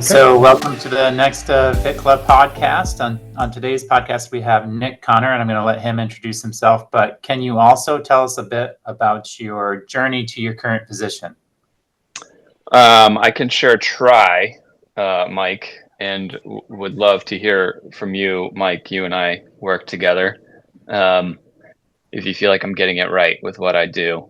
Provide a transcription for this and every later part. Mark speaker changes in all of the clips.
Speaker 1: So welcome to the next VTCLA Podcast. On today's podcast, we have Nick Connor, and I'm going to let him introduce himself. But can you also tell us a bit about your journey to your current position?
Speaker 2: I can sure try, Mike, and would love to hear from you, Mike. You and I work together. If you feel like I'm getting it right with what I do.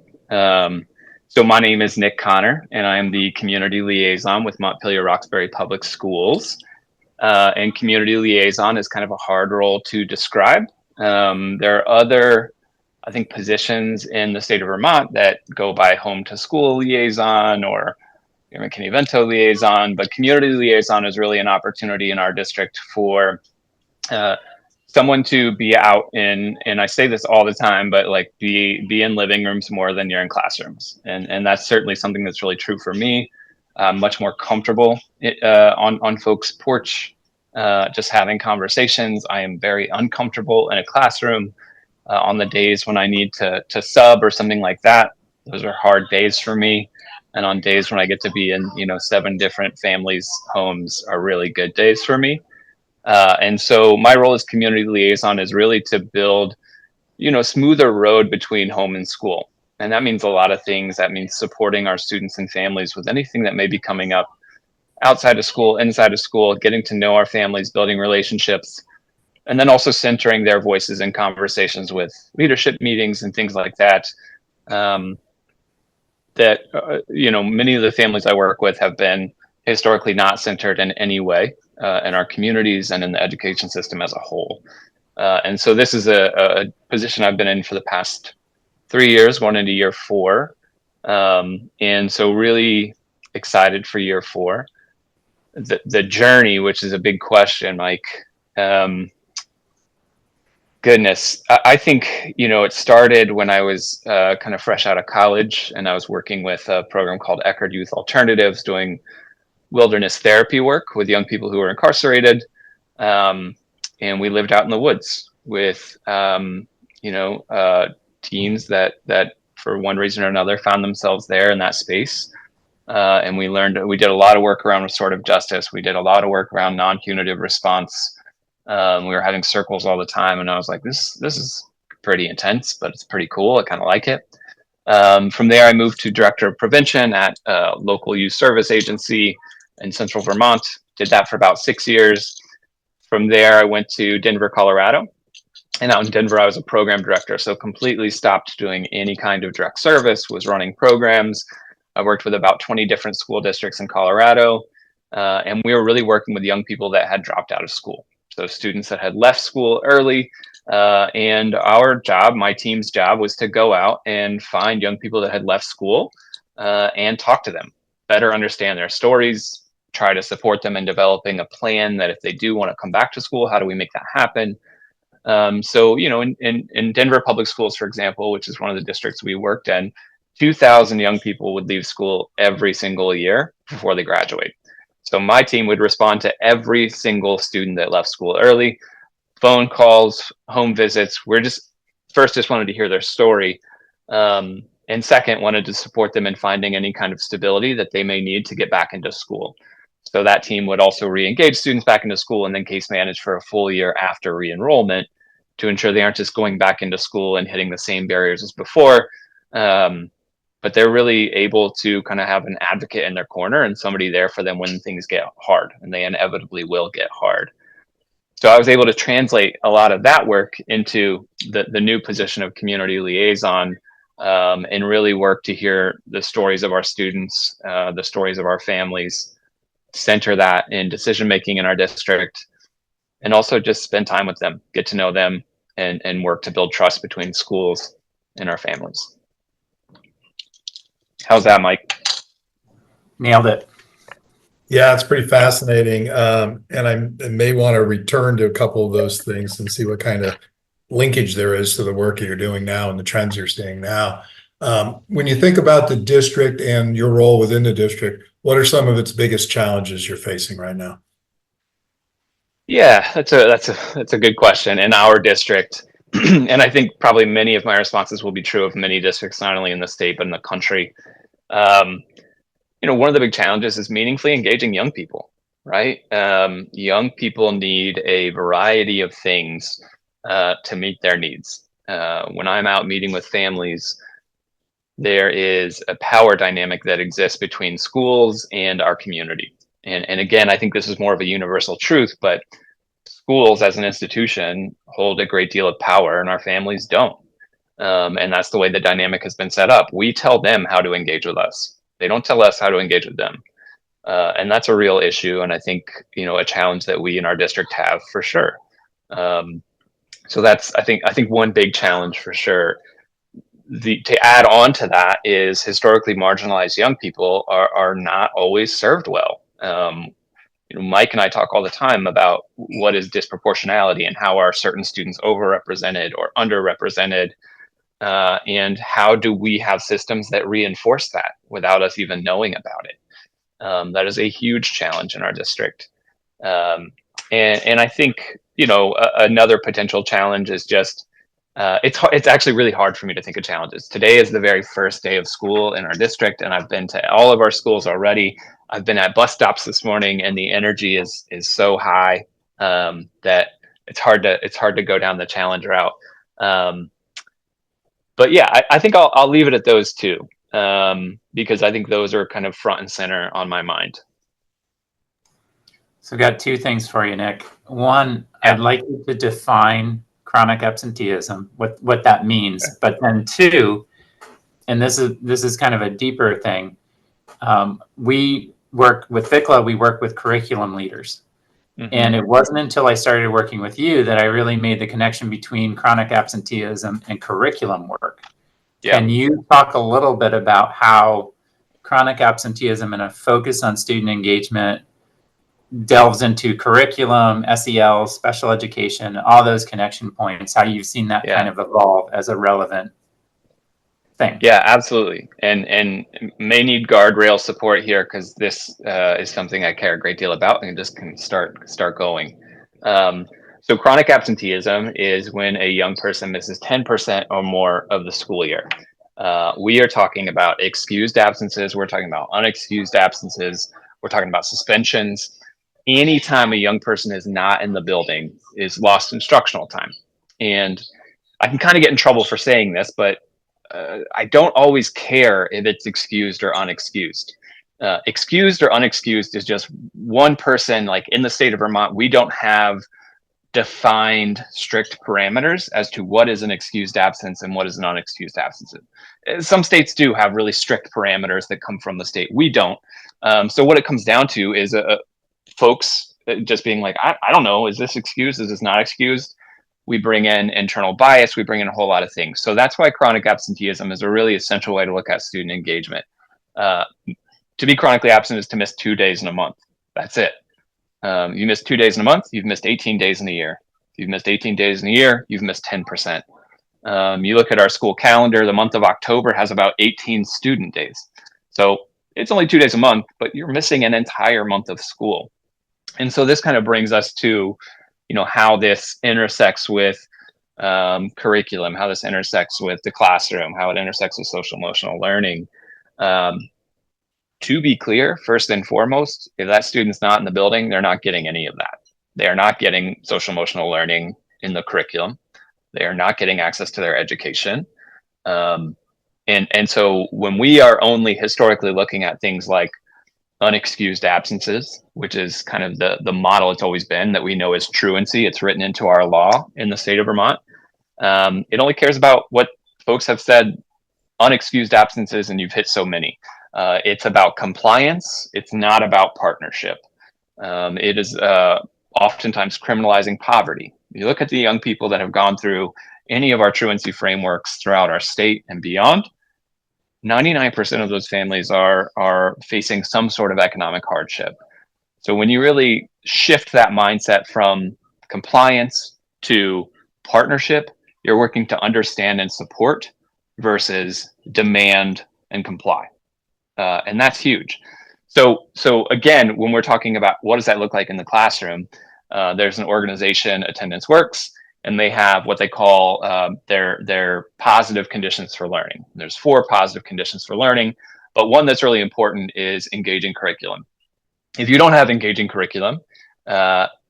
Speaker 2: So my name is Nick Connor, and I am the community liaison with Montpelier Roxbury Public Schools. And community liaison is kind of a hard role to describe. There are other, I think, positions in the state of Vermont that go by home to school liaison or McKinney-Vento liaison, but community liaison is really an opportunity in our district for someone to be out in, and I say this all the time, but like be in living rooms more than you're in classrooms. And that's certainly something that's really true for me. I'm much more comfortable on folks' porch, just having conversations. I am very uncomfortable in a classroom on the days when I need to sub or something like that. Those are hard days for me. And on days when I get to be in, 7 different families' homes are really good days for me. And so my role as community liaison is really to build, smoother road between home and school. And that means a lot of things. That means supporting our students and families with anything that may be coming up outside of school, inside of school, getting to know our families, building relationships, and then also centering their voices in conversations with leadership meetings and things like that. Many of the families I work with have been historically not centered in any way in our communities and in the education system as a whole. And so this is a position I've been in for the past 3 years, going into year 4. And so really excited for year 4. The journey, which is a big question, Mike. Goodness, I think, it started when I was kind of fresh out of college, and I was working with a program called Eckerd Youth Alternatives, doing wilderness therapy work with young people who were incarcerated. And we lived out in the woods with, teens that for one reason or another found themselves there in that space. And we did a lot of work around restorative justice. We did a lot of work around non-punitive response. We were having circles all the time, and I was like, this is pretty intense, but it's pretty cool. I kind of like it. From there, I moved to director of prevention at a local youth service agency in central Vermont. Did that for about 6 years. From there, I went to Denver, Colorado. And out in Denver, I was a program director, so completely stopped doing any kind of direct service, was running programs. I worked with about 20 different school districts in Colorado, and we were really working with young people that had dropped out of school. So students that had left school early, and our job, my team's job, was to go out and find young people that had left school and talk to them, better understand their stories, try to support them in developing a plan that if they do want to come back to school, how do we make that happen? In Denver Public Schools, for example, which is one of the districts we worked in, 2,000 young people would leave school every single year before they graduate. So my team would respond to every single student that left school early, phone calls, home visits. We're just wanted to hear their story. And second, wanted to support them in finding any kind of stability that they may need to get back into school. So that team would also re-engage students back into school and then case manage for a full year after re-enrollment to ensure they aren't just going back into school and hitting the same barriers as before. But they're really able to kind of have an advocate in their corner and somebody there for them when things get hard, and they inevitably will get hard. So I was able to translate a lot of that work into the new position of community liaison, and really work to hear the stories of our students, the stories of our families, center that in decision-making in our district, and also just spend time with them, get to know them, and work to build trust between schools and our families. How's that, Mike?
Speaker 1: Nailed it.
Speaker 3: Yeah, it's pretty fascinating. And I may want to return to a couple of those things and see what kind of linkage there is to the work that you're doing now and the trends you're seeing now. When you think about the district and your role within the district, what are some of its biggest challenges you're facing right now?
Speaker 2: Yeah, that's a good question. In our district, and I think probably many of my responses will be true of many districts, not only in the state, but in the country. One of the big challenges is meaningfully engaging young people. right? Young people need a variety of things to meet their needs. When I'm out meeting with families, there is a power dynamic that exists between schools and our community. And again, I think this is more of a universal truth, but schools as an institution hold a great deal of power and our families don't. And that's the way the dynamic has been set up. We tell them how to engage with us. They don't tell us how to engage with them. And that's a real issue. And I think, a challenge that we in our district have for sure. So that's, I think one big challenge for sure. To add on to that is historically marginalized young people are not always served well. Mike and I talk all the time about what is disproportionality and how are certain students overrepresented or underrepresented, and how do we have systems that reinforce that without us even knowing about it. That is a huge challenge in our district. And I think, another potential challenge is just, it's actually really hard for me to think of challenges. Today is the very first day of school in our district, and I've been to all of our schools already. I've been at bus stops this morning, and the energy is so high that it's hard to go down the challenge route. But yeah, I think I'll leave it at those two, because I think those are kind of front and center on my mind.
Speaker 1: So I've got two things for you, Nick. One, I'd like you to define chronic absenteeism, what that means. Okay. But then two, and this is kind of a deeper thing. We work with VTCLA, we work with curriculum leaders. Mm-hmm. And it wasn't until I started working with you that I really made the connection between chronic absenteeism and curriculum work. Yeah. Can you talk a little bit about how chronic absenteeism and a focus on student engagement delves into curriculum, SEL, special education, all those connection points, how you've seen that kind of evolve as a relevant thing? Yeah,
Speaker 2: absolutely. And may need guardrail support here, because this is something I care a great deal about and just can start going. So chronic absenteeism is when a young person misses 10% or more of the school year. We are talking about excused absences. We're talking about unexcused absences. We're talking about suspensions. Anytime a young person is not in the building is lost instructional time. And I can kind of get in trouble for saying this, but I don't always care if it's excused or unexcused. Excused or unexcused is just one person. Like in the state of Vermont, we don't have defined strict parameters as to what is an excused absence and what is an unexcused absence. Some states do have really strict parameters that come from the state. We don't. So what it comes down to is folks just being like, I don't know, is this excused? Is this not excused? We bring in internal bias. We bring in a whole lot of things. So that's why chronic absenteeism is a really essential way to look at student engagement. To be chronically absent is to miss 2 days in a month. That's it. You miss 2 days in a month, you've missed 18 days in a year. If you've missed 18 days in a year, you've missed 10%. You look at our school calendar, the month of October has about 18 student days. So it's only 2 days a month, but you're missing an entire month of school. And so this kind of brings us to, how this intersects with curriculum, how this intersects with the classroom, how it intersects with social emotional learning. To be clear, first and foremost, if that student's not in the building, they're not getting any of that. They are not getting social emotional learning in the curriculum. They are not getting access to their education. And so when we are only historically looking at things like unexcused absences, which is kind of the model it's always been that we know is truancy, it's written into our law in the state of Vermont. It only cares about what folks have said unexcused absences, and you've hit so many. It's about compliance. It's not about partnership. It is oftentimes criminalizing poverty. You look at the young people that have gone through any of our truancy frameworks throughout our state and beyond, 99% of those families are facing some sort of economic hardship. So when you really shift that mindset from compliance to partnership, you're working to understand and support versus demand and comply. And that's huge. So again, when we're talking about what does that look like in the classroom, there's an organization, Attendance Works, and they have what they call their positive conditions for learning. There's 4 positive conditions for learning, but one that's really important is engaging curriculum. if you don't have engaging curriculum,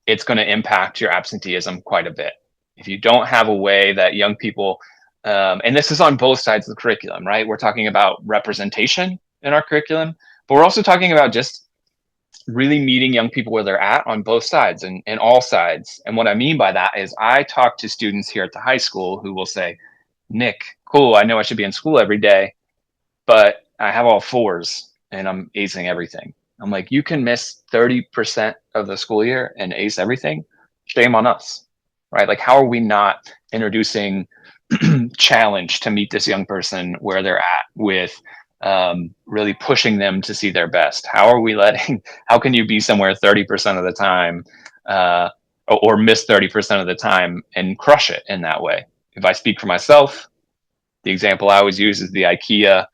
Speaker 2: it's going to impact your absenteeism quite a bit. If you don't have a way that young people, and this is on both sides of the curriculum, right? We're talking about representation in our curriculum, but we're also talking about just really meeting young people where they're at on both sides and all sides. And what I mean by that is I talk to students here at the high school who will say, Nick, cool, I know I should be in school every day, but I have all fours and I'm acing everything. I'm like, you can miss 30% of the school year and ace everything. Shame on us, right? Like, how are we not introducing challenge to meet this young person where they're at with really pushing them to see their best? How are we how can you be somewhere 30% of the time or miss 30% of the time and crush it in that way? If I speak for myself, the example I always use is the IKEA,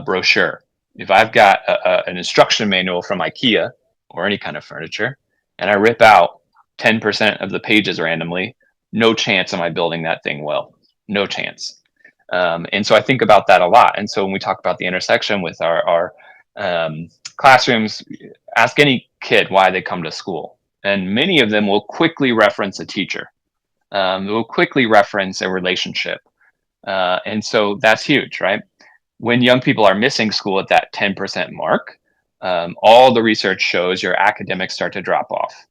Speaker 2: brochure. If I've got an instruction manual from IKEA or any kind of furniture, and I rip out 10% of the pages randomly, no chance am I building that thing well. No chance. And so I think about that a lot. And so when we talk about the intersection with our classrooms, ask any kid why they come to school. And many of them will quickly reference a teacher. They will quickly reference a relationship. And so that's huge, right? When young people are missing school at that 10% mark, all the research shows your academics start to drop off.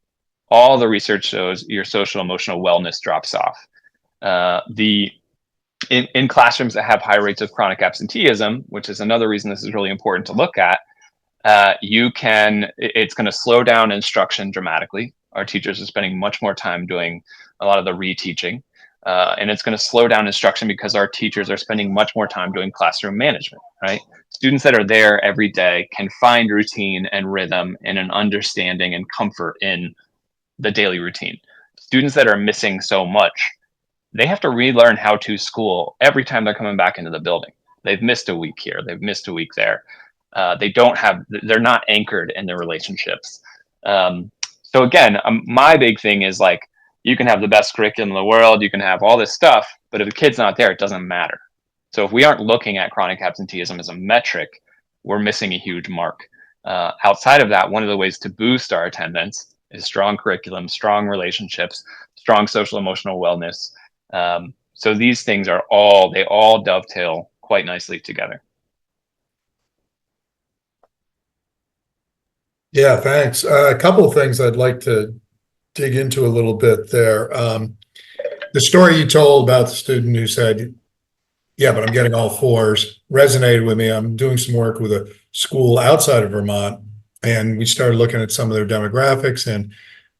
Speaker 2: All the research shows your social emotional wellness drops off. In classrooms that have high rates of chronic absenteeism, which is another reason this is really important to look at, it's going to slow down instruction dramatically. Our teachers are spending much more time doing a lot of the reteaching. And it's going to slow down instruction because our teachers are spending much more time doing classroom management, right? Students that are there every day can find routine and rhythm and an understanding and comfort in the daily routine. Students that are missing so much, they have to relearn how to school every time they're coming back into the building. They've missed a week here. They've missed a week there. They're not anchored in their relationships. So again, my big thing is like, you can have the best curriculum in the world, you can have all this stuff, but if a kid's not there, it doesn't matter. So if we aren't looking at chronic absenteeism as a metric, we're missing a huge mark. Outside of that, one of the ways to boost our attendance is strong curriculum, strong relationships, strong social emotional wellness. So these things they all dovetail quite nicely together.
Speaker 3: Yeah, thanks. A couple of things I'd like to dig into a little bit there. The story you told about the student who said, yeah, but I'm getting all fours, resonated with me. I'm doing some work with a school outside of Vermont, and we started looking at some of their demographics, and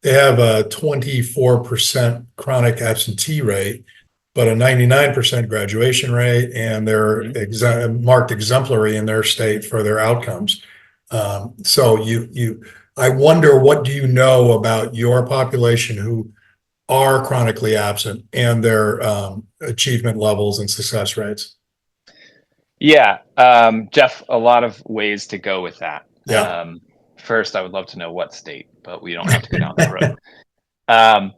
Speaker 3: they have a 24% chronic absentee rate, but a 99% graduation rate, and they're marked exemplary in their state for their outcomes. So I wonder, what do you know about your population who are chronically absent and their achievement levels and success rates?
Speaker 2: Yeah, Jeff, a lot of ways to go with that.
Speaker 3: Yeah.
Speaker 2: First, I would love to know what state, but we don't have to go down that road.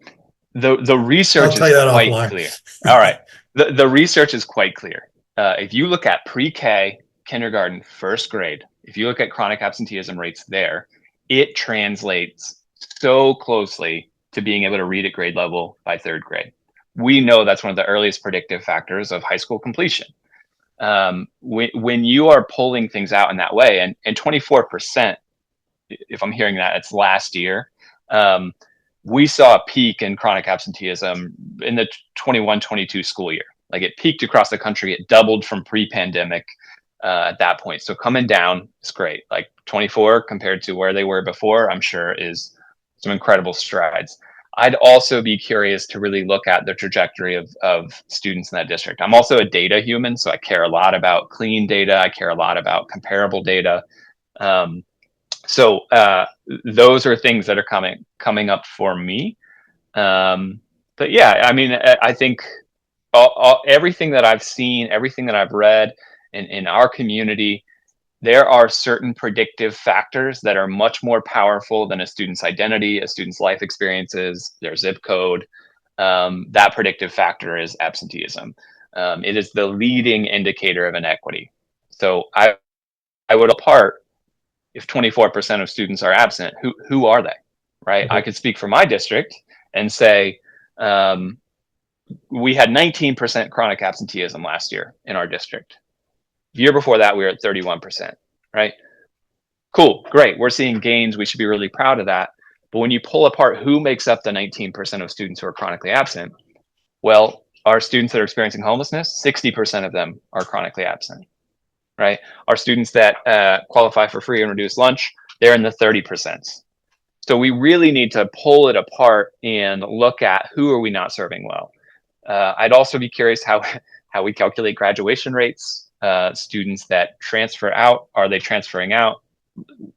Speaker 2: The research is quite clear. All right, the research is quite clear. If you look at pre-K, kindergarten, first grade, if you look at chronic absenteeism rates there, it translates so closely to being able to read at grade level by third grade. We know that's one of the earliest predictive factors of high school completion. When you are pulling things out in that way, and 24%, if I'm hearing that, it's last year, we saw a peak in chronic absenteeism in the 21-22 school year. Like, it peaked across the country. It doubled from pre-pandemic at that point. So coming down is great. Like 24 compared to where they were before, I'm sure is some incredible strides. I'd also be curious to really look at the trajectory of students in that district. I'm also a data human, so I care a lot about clean data. I care a lot about comparable data. So those are things that are coming up for me. But yeah, I mean, I think everything that I've seen, everything that I've read in our community, there are certain predictive factors that are much more powerful than a student's identity, a student's life experiences, their zip code. That predictive factor is absenteeism. It is the leading indicator of inequity. So I would apart if 24% of students are absent, who are they, right?
Speaker 3: Mm-hmm.
Speaker 2: I could speak for my district and say, we had 19% chronic absenteeism last year in our district. The year before that, we were at 31%, right? Cool, great. We're seeing gains. We should be really proud of that. But when you pull apart who makes up the 19% of students who are chronically absent, well, our students that are experiencing homelessness, 60% of them are chronically absent, right? Our students that qualify for free and reduced lunch, they're in the 30%. So we really need to pull it apart and look at who are we not serving well. I'd also be curious how we calculate graduation rates. Students that transfer out, are they transferring out?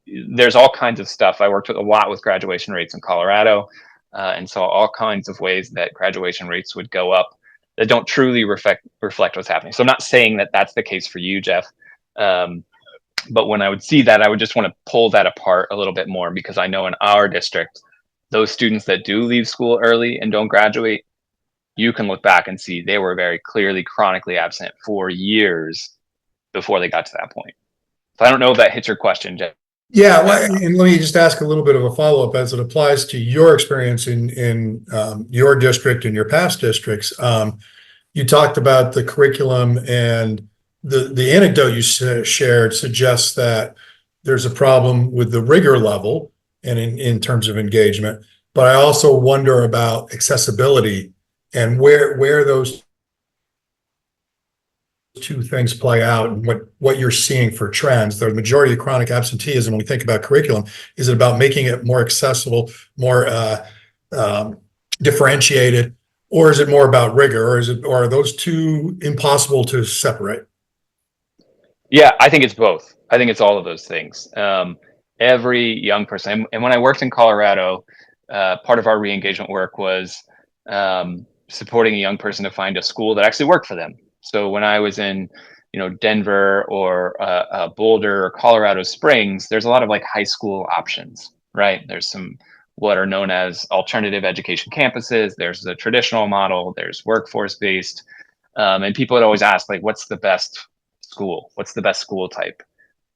Speaker 2: There's all kinds of stuff. I worked with a lot with graduation rates in Colorado, and saw all kinds of ways that graduation rates would go up that don't truly reflect what's happening. So I'm not saying that that's the case for you, Jeff. But when I would see that, I would just want to pull that apart a little bit more, because I know in our district, those students that do leave school early and don't graduate, you can look back and see they were very clearly chronically absent for years before they got to that point. So I don't know if that hits your question, Jeff.
Speaker 3: Yeah, well, and let me just ask a little bit of a follow-up as it applies to your experience in your district and your past districts. You talked about the curriculum, and the anecdote you shared suggests that there's a problem with the rigor level and in terms of engagement. But I also wonder about accessibility and where those two things play out, and what you're seeing for trends. The majority of chronic absenteeism, when we think about curriculum, is it about making it more accessible, more differentiated, or is it more about rigor, or are those two impossible to separate?
Speaker 2: Yeah, I think it's both. I think it's all of those things. Every young person, and when I worked in Colorado, part of our re-engagement work was supporting a young person to find a school that actually worked for them. So when I was in, Denver or Boulder or Colorado Springs, there's a lot of like high school options, right? There's some what are known as alternative education campuses. There's the traditional model. There's workforce based, and people would always ask, like, what's the best school? What's the best school type?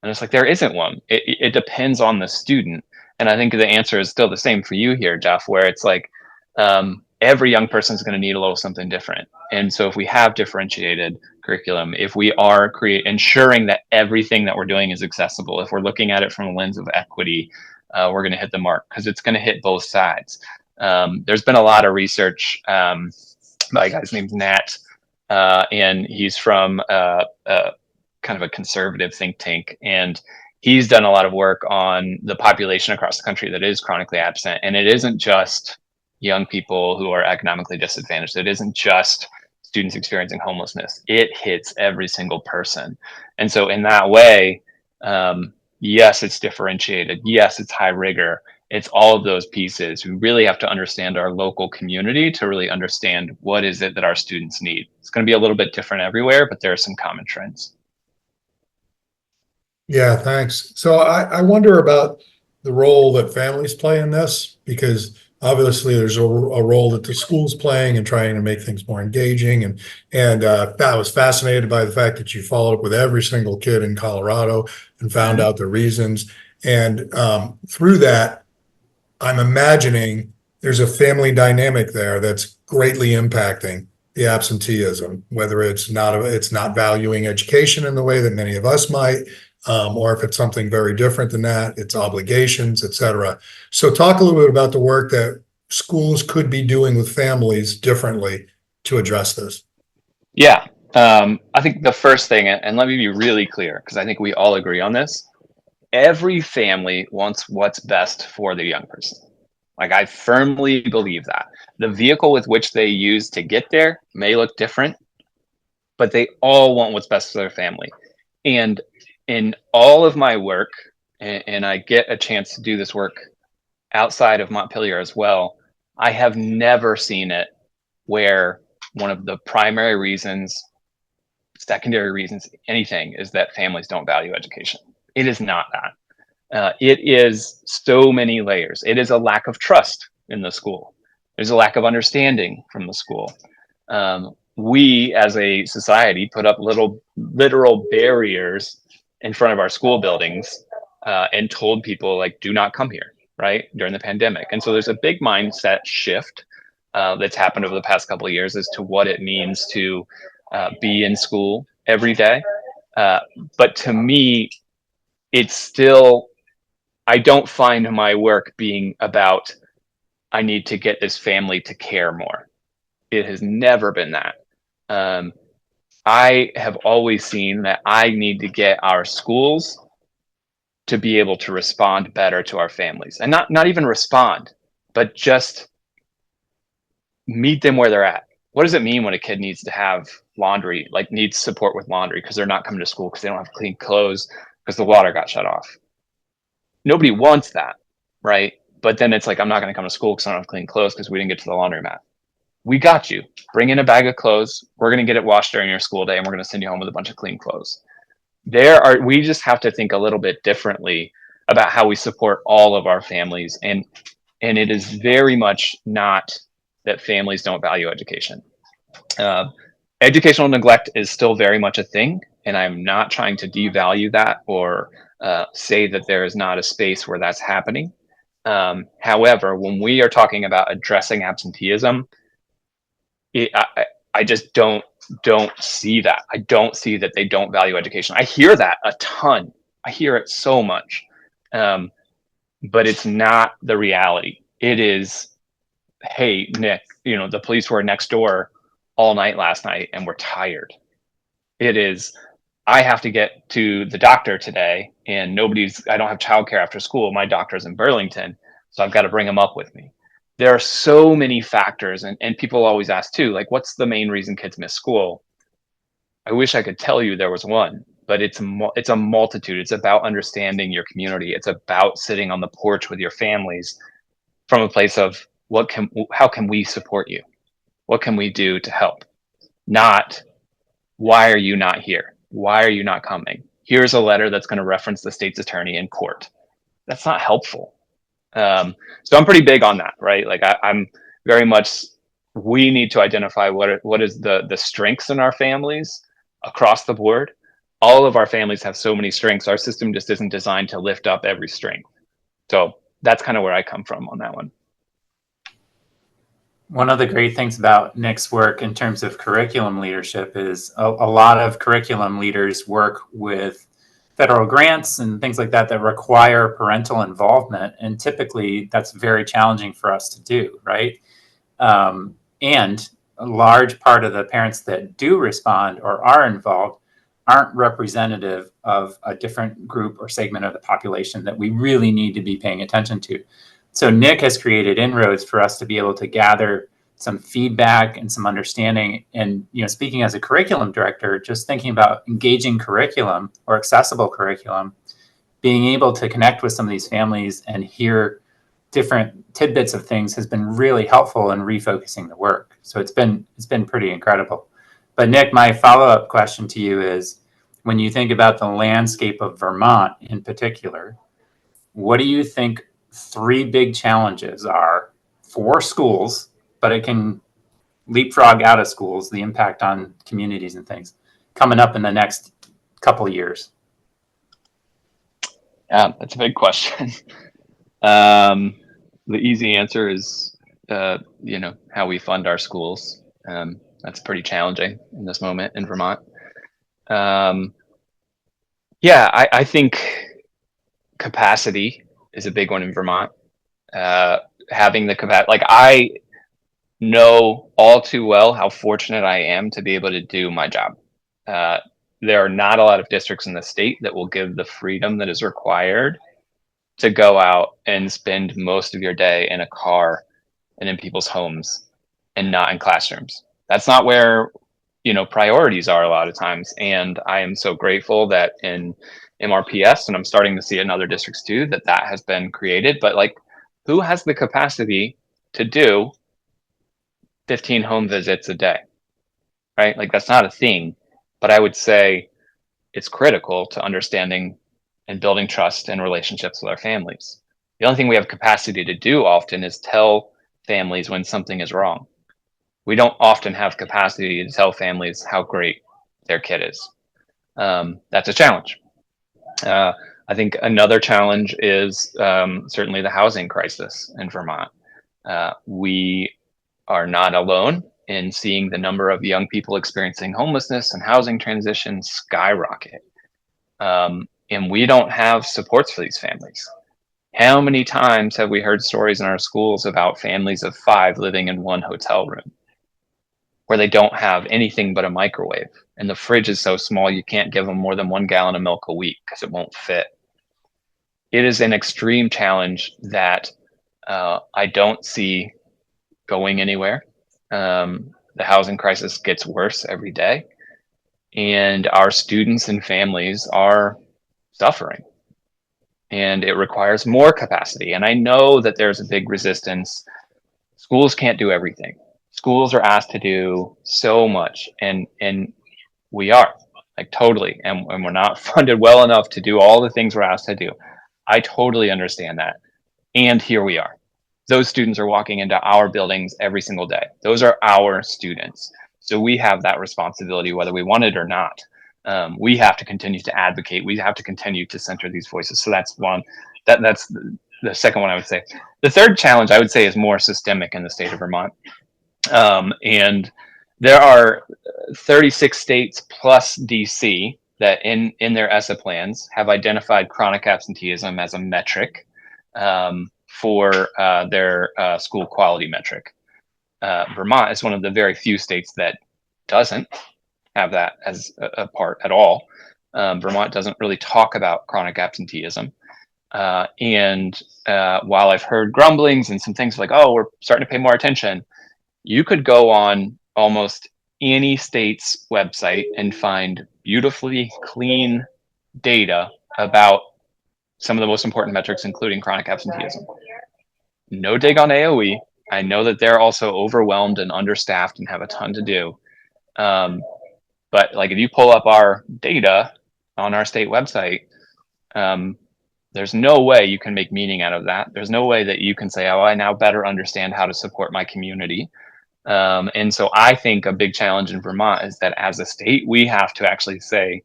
Speaker 2: And it's like, there isn't one. It depends on the student. And I think the answer is still the same for you here, Jeff, where it's like, every young person is going to need a little something different. And so if we have differentiated curriculum, if we are ensuring that everything that we're doing is accessible, if we're looking at it from a lens of equity, we're going to hit the mark, because it's going to hit both sides. There's been a lot of research by a guy's named Nat, and he's from kind of a conservative think tank. And he's done a lot of work on the population across the country that is chronically absent. And it isn't just young people who are economically disadvantaged. It isn't just students experiencing homelessness. It hits every single person. And so in that way, yes, it's differentiated. Yes, it's high rigor. It's all of those pieces. We really have to understand our local community to really understand what is it that our students need. It's going to be a little bit different everywhere, but there are some common trends.
Speaker 3: Yeah, thanks. So I wonder about the role that families play in this, because obviously there's a role that the school's playing in trying to make things more engaging. And I was fascinated by the fact that you followed up with every single kid in Colorado and found out the reasons. And through that, I'm imagining there's a family dynamic there that's greatly impacting the absenteeism, whether it's not valuing education in the way that many of us might, or if it's something very different than that, it's obligations, et cetera. So talk a little bit about the work that schools could be doing with families differently to address this.
Speaker 2: Yeah, I think the first thing, and let me be really clear, because I think we all agree on this, every family wants what's best for the young person. Like, I firmly believe that. The vehicle with which they use to get there may look different, but they all want what's best for their family. And in all of my work, and I get a chance to do this work outside of Montpelier as well, I have never seen it where one of the primary reasons, secondary reasons, anything, is that families don't value education. It is not that. It is so many layers. It is a lack of trust in the school. There's a lack of understanding from the school. We as a society put up literal barriers in front of our school buildings and told people like, do not come here, right, during the pandemic. And so there's a big mindset shift that's happened over the past couple of years as to what it means to be in school every day. But to me, it's still, I don't find my work being about, I need to get this family to care more. It has never been that. I have always seen that I need to get our schools to be able to respond better to our families, and not even respond, but just meet them where they're at. What does it mean when a kid needs to have laundry, like needs support with laundry because they're not coming to school because they don't have clean clothes because the water got shut off? Nobody wants that, right? But then it's like, I'm not going to come to school because I don't have clean clothes because we didn't get to the laundromat. We got you. Bring in a bag of clothes. We're going to get it washed during your school day, and we're going to send you home with a bunch of clean clothes. We just have to think a little bit differently about how we support all of our families. And it is very much not that families don't value education. Educational neglect is still very much a thing, and I'm not trying to devalue that or say that there is not a space where that's happening. However, when we are talking about addressing absenteeism, I just don't see that. I don't see that they don't value education. I hear that a ton. I hear it so much, but it's not the reality. It is, hey, Nick, the police were next door all night last night and we're tired. It is, I have to get to the doctor today and I don't have childcare after school. My doctor's in Burlington, so I've got to bring him up with me. There are so many factors, and people always ask too, like, what's the main reason kids miss school? I wish I could tell you there was one, but it's a multitude. It's about understanding your community. It's about sitting on the porch with your families from a place of how can we support you? What can we do to help? Not, why are you not here? Why are you not coming? Here's a letter that's going to reference the state's attorney in court. That's not helpful. So I'm pretty big on that, right? Like I'm very much, we need to identify what is the strengths in our families across the board. All of our families have so many strengths. Our system just isn't designed to lift up every strength. So that's kind of where I come from on that one.
Speaker 1: One of the great things about Nick's work in terms of curriculum leadership is a lot of curriculum leaders work with federal grants and things like that require parental involvement. And typically that's very challenging for us to do, right? And a large part of the parents that do respond or are involved aren't representative of a different group or segment of the population that we really need to be paying attention to. So Nick has created inroads for us to be able to gather some feedback and some understanding. And, speaking as a curriculum director, just thinking about engaging curriculum or accessible curriculum, being able to connect with some of these families and hear different tidbits of things has been really helpful in refocusing the work. So it's been pretty incredible. But Nick, my follow-up question to you is, when you think about the landscape of Vermont in particular, what do you think 3 big challenges are for schools, but it can leapfrog out of schools, the impact on communities and things coming up in the next couple of years?
Speaker 2: Yeah, that's a big question. The easy answer is, how we fund our schools. That's pretty challenging in this moment in Vermont. I think capacity is a big one in Vermont. Having the capacity, like I know all too well how fortunate I am to be able to do my job. There are not a lot of districts in the state that will give the freedom that is required to go out and spend most of your day in a car and in people's homes and not in classrooms. That's not where, priorities are a lot of times. And I am so grateful that in MRPS, and I'm starting to see in other districts too, that has been created. But like, who has the capacity to do 15 home visits a day, right? Like that's not a thing, but I would say it's critical to understanding and building trust and relationships with our families. The only thing we have capacity to do often is tell families when something is wrong. We don't often have capacity to tell families how great their kid is. That's a challenge. I think another challenge is certainly the housing crisis in Vermont. We are not alone in seeing the number of young people experiencing homelessness and housing transition skyrocket. And we don't have supports for these families. How many times have we heard stories in our schools about families of 5 living in one hotel room where they don't have anything but a microwave, and the fridge is so small you can't give them more than 1 gallon of milk a week because it won't fit? It is an extreme challenge that I don't see going anywhere. The housing crisis gets worse every day, and our students and families are suffering, and it requires more capacity. And I know that there's a big resistance. Schools can't do everything. Schools are asked to do so much, and we are, like, totally, and we're not funded well enough to do all the things we're asked to do. I totally understand that. And here we are. Those students are walking into our buildings every single day. Those are our students. So we have that responsibility, whether we want it or not. We have to continue to advocate. We have to continue to center these voices. So that's one. That's the second one I would say. The third challenge I would say is more systemic in the state of Vermont. And there are 36 states plus DC that in their ESSA plans have identified chronic absenteeism as a metric for their school quality metric. Vermont is one of the very few states that doesn't have that as a part at all. Vermont doesn't really talk about chronic absenteeism. And while I've heard grumblings and some things like, oh, we're starting to pay more attention, you could go on almost any state's website and find beautifully clean data about some of the most important metrics, including chronic absenteeism. No dig on AOE. I know that they're also overwhelmed and understaffed and have a ton to do. But like, if you pull up our data on our state website, there's no way you can make meaning out of that. There's no way that you can say, oh, I now better understand how to support my community. And so I think a big challenge in Vermont is that as a state, we have to actually say,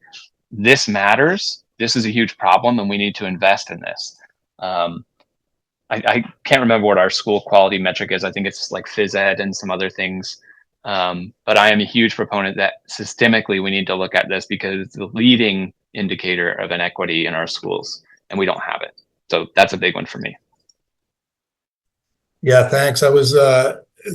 Speaker 2: this matters. This is a huge problem, and we need to invest in this. I can't remember what our school quality metric is. I think it's like phys ed and some other things. But I am a huge proponent that systemically we need to look at this, because it's the leading indicator of inequity in our schools, and we don't have it. So that's a big one for me.
Speaker 3: Yeah, thanks. I was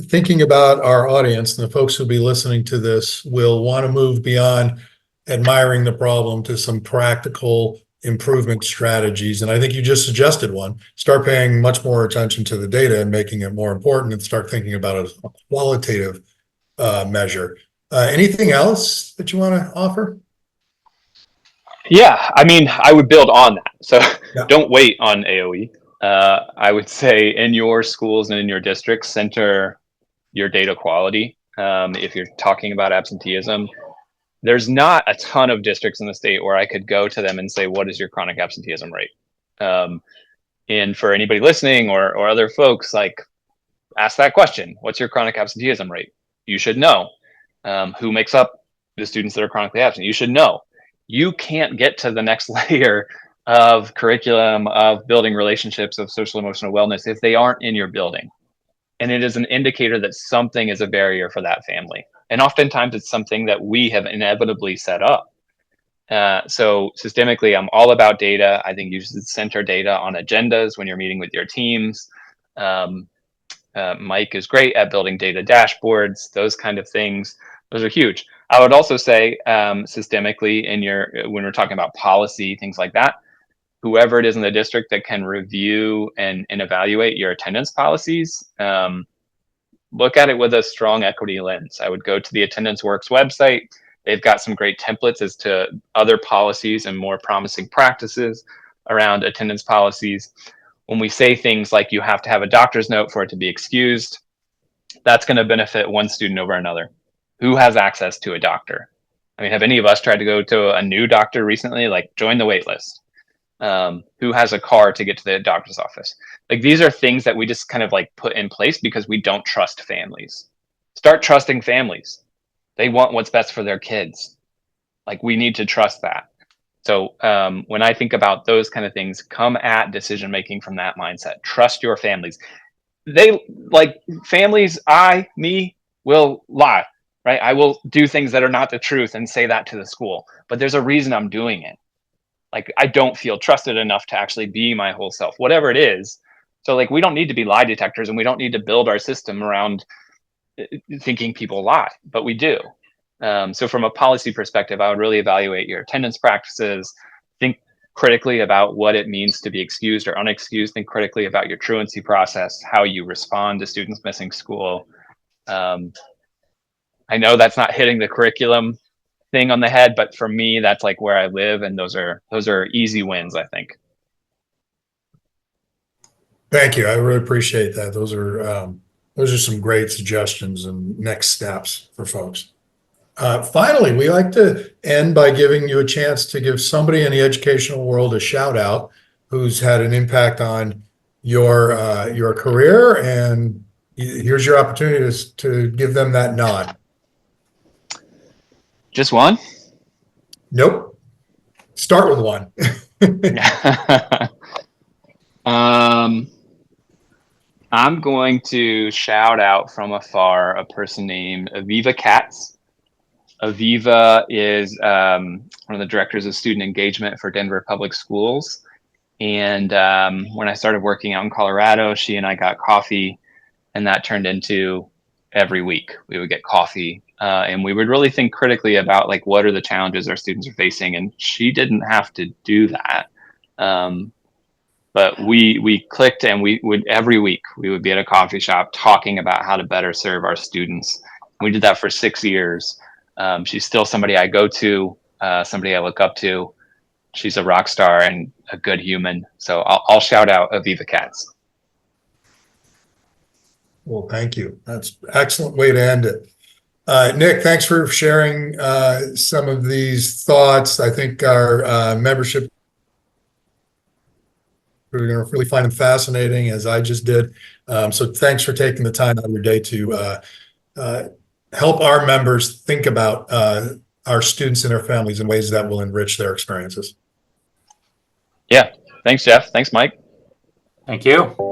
Speaker 3: thinking about our audience, and the folks who'll be listening to this will want to move beyond admiring the problem to some practical improvement strategies. And I think you just suggested one. Start paying much more attention to the data and making it more important, and start thinking about it as a qualitative measure. Anything else that you want to offer?
Speaker 2: Yeah, I mean, I would build on that. So
Speaker 3: Yeah.
Speaker 2: Don't wait on AOE. I would say in your schools and in your districts, center your data quality. If you're talking about absenteeism, there's not a ton of districts in the state where I could go to them and say, what is your chronic absenteeism rate? And for anybody listening or other folks, like, ask that question. What's your chronic absenteeism rate? You should know. Who makes up the students that are chronically absent? You should know. You can't get to the next layer of curriculum, of building relationships, of social emotional wellness if they aren't in your building. And it is an indicator that something is a barrier for that family. And oftentimes it's something that we have inevitably set up. So systemically, I'm all about data. I think you should center data on agendas when you're meeting with your teams. Mike is great at building data dashboards, those kind of things. Those are huge. I would also say systemically when we're talking about policy, things like that, whoever it is in the district that can review and evaluate your attendance policies, look at it with a strong equity lens. I would go to the Attendance Works website. They've got some great templates as to other policies and more promising practices around attendance policies. When we say things like you have to have a doctor's note for it to be excused, that's going to benefit one student over another. Who has access to a doctor? I mean, have any of us tried to go to a new doctor recently? Like, join the wait list. Who has a car to get to the doctor's office? Like, these are things that we just kind of like put in place because we don't trust families. Start trusting families. They want what's best for their kids. Like, we need to trust that. So when I think about those kind of things, come at decision making from that mindset. Trust your families. They like families. Me will lie, right? I will do things that are not the truth and say that to the school. But there's a reason I'm doing it. Like I don't feel trusted enough to actually be my whole self, whatever it is. So like we don't need to be lie detectors, and we don't need to build our system around thinking people lie, but we do. So from a policy perspective, I would really evaluate your attendance practices, think critically about what it means to be excused or unexcused, think critically about your truancy process, how you respond to students missing school. I know that's not hitting the curriculum thing on the head, but for me, that's like where I live, and those are easy wins, I think.
Speaker 3: Thank you. I really appreciate that. Those are some great suggestions and next steps for folks. Finally, we like to end by giving you a chance to give somebody in the educational world a shout out who's had an impact on your career, and here's your opportunity to give them that nod.
Speaker 2: Just one?
Speaker 3: Nope. Start with one.
Speaker 2: I'm going to shout out from afar a person named Aviva Katz. Aviva is one of the directors of student engagement for Denver Public Schools. And when I started working out in Colorado, she and I got coffee, and that turned into every week we would get coffee. And we would really think critically about like, what are the challenges our students are facing? And she didn't have to do that. But we clicked, and we would every week we would be at a coffee shop talking about how to better serve our students. We did that for 6 years. She's still somebody I go to, somebody I look up to. She's a rock star and a good human. So I'll shout out Aviva Katz.
Speaker 3: Well, thank you. That's an excellent way to end it. Nick, thanks for sharing some of these thoughts. I think our membership, we're going to really find them fascinating, as I just did. So thanks for taking the time out of your day to help our members think about our students and their families in ways that will enrich their experiences.
Speaker 2: Yeah. Thanks, Jeff. Thanks, Mike.
Speaker 1: Thank you.